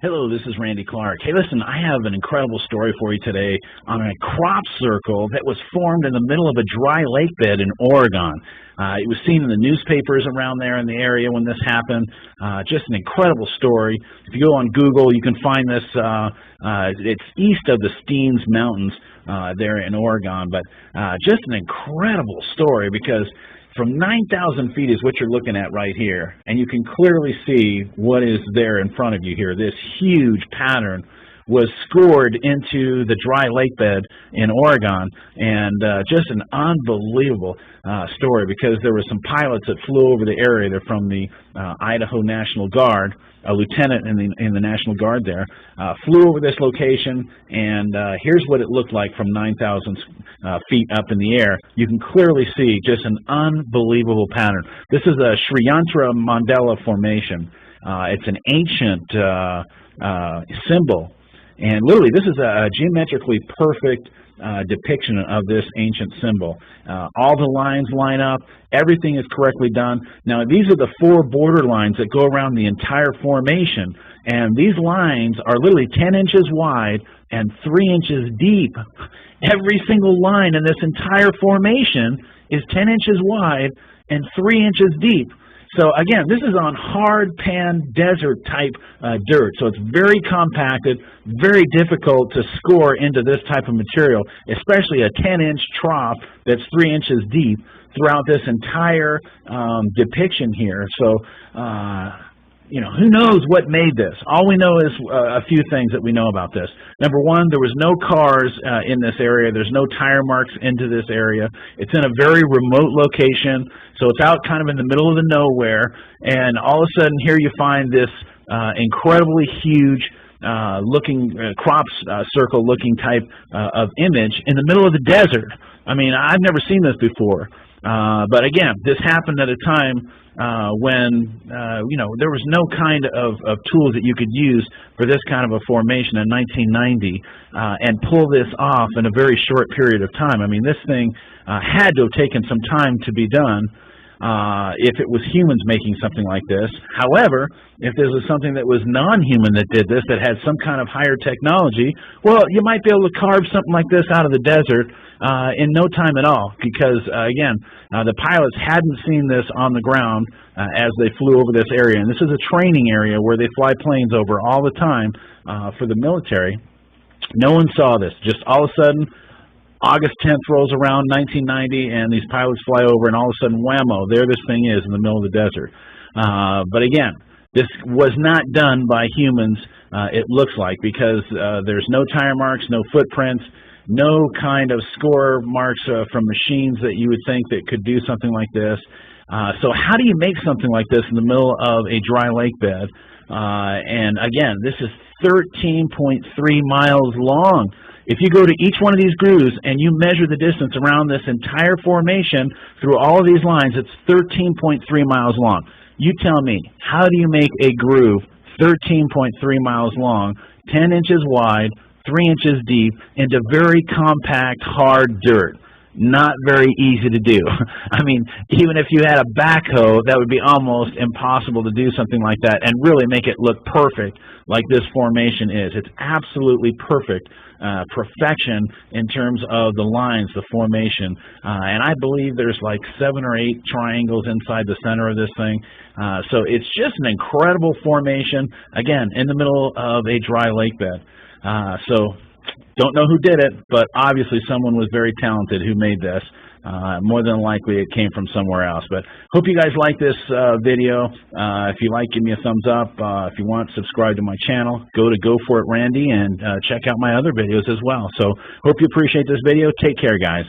Hello, this is Randy Clark. Hey, listen, I have an incredible story for you today on a crop circle that was formed in the middle of a dry lake bed in Oregon. It was seen in the newspapers around there in the area when this happened. Just an incredible story. If you go on Google, you can find this. It's east of the Steens Mountains there in Oregon, but just an incredible story because from 9,000 feet is what you're looking at right here, and you can clearly see what is there in front of you here. This huge pattern was scored into the dry lake bed in Oregon, and just an unbelievable story because there were some pilots that flew over the area. They're from the Idaho National Guard, a lieutenant in the National Guard there, flew over this location, and here's what it looked like from 9,000 feet up in the air. You can clearly see just an unbelievable pattern. This is a Sriyantra Mandala Formation. It's an ancient symbol, and literally this is a geometrically perfect depiction of this ancient symbol. All the lines line up. Everything is correctly done. Now, these are the four border lines that go around the entire formation, and these lines are literally 10 inches wide and 3 inches deep. Every single line in this entire formation is 10 inches wide and 3 inches deep. So again, this is on hard pan desert type dirt, so it's very compacted, very difficult to score into this type of material, especially a 10-inch trough that's 3 inches deep throughout this entire depiction here. So, you know, who knows what made this? All we know is a few things that we know about this. Number one, there was no cars in this area. There's no tire marks into this area. It's in a very remote location, so it's out kind of in the middle of the nowhere, and all of a sudden here you find this incredibly huge looking crop circle looking type of image in the middle of the desert. I mean, I've never seen this before. But again, this happened at a time when, you know, there was no kind of tools that you could use for this kind of a formation in 1990 and pull this off in a very short period of time. I mean, this thing had to have taken some time to be done if it was humans making something like this. However, if this was something that was non-human that did this, that had some kind of higher technology, well, you might be able to carve something like this out of the desert in no time at all, because again, the pilots hadn't seen this on the ground as they flew over this area, and this is a training area where they fly planes over all the time for the military. No one saw this. Just all of a sudden, August 10th rolls around, 1990, and these pilots fly over, and all of a sudden, whammo, there this thing is in the middle of the desert. But again, this was not done by humans, it looks like, because there's no tire marks, no footprints, no kind of score marks from machines that you would think that could do something like this. So how do you make something like this in the middle of a dry lake bed? And again, this is 13.3 miles long. If you go to each one of these grooves and you measure the distance around this entire formation through all of these lines, it's 13.3 miles long. You tell me, how do you make a groove 13.3 miles long, 10 inches wide, 3 inches deep, into very compact, hard dirt? Not very easy to do. I mean, even if you had a backhoe, that would be almost impossible to do something like that and really make it look perfect like this formation is. It's absolutely perfect, perfection in terms of the lines, the formation. And I believe there's like 7 or 8 triangles inside the center of this thing. So it's just an incredible formation, again, in the middle of a dry lake bed. So don't know who did it, but obviously someone was very talented who made this. More than likely it came from somewhere else. But hope you guys like this video. If you like, give me a thumbs up. If you want, subscribe to my channel. Go to Go For It Randy and check out my other videos as well. So hope you appreciate this video. Take care, guys.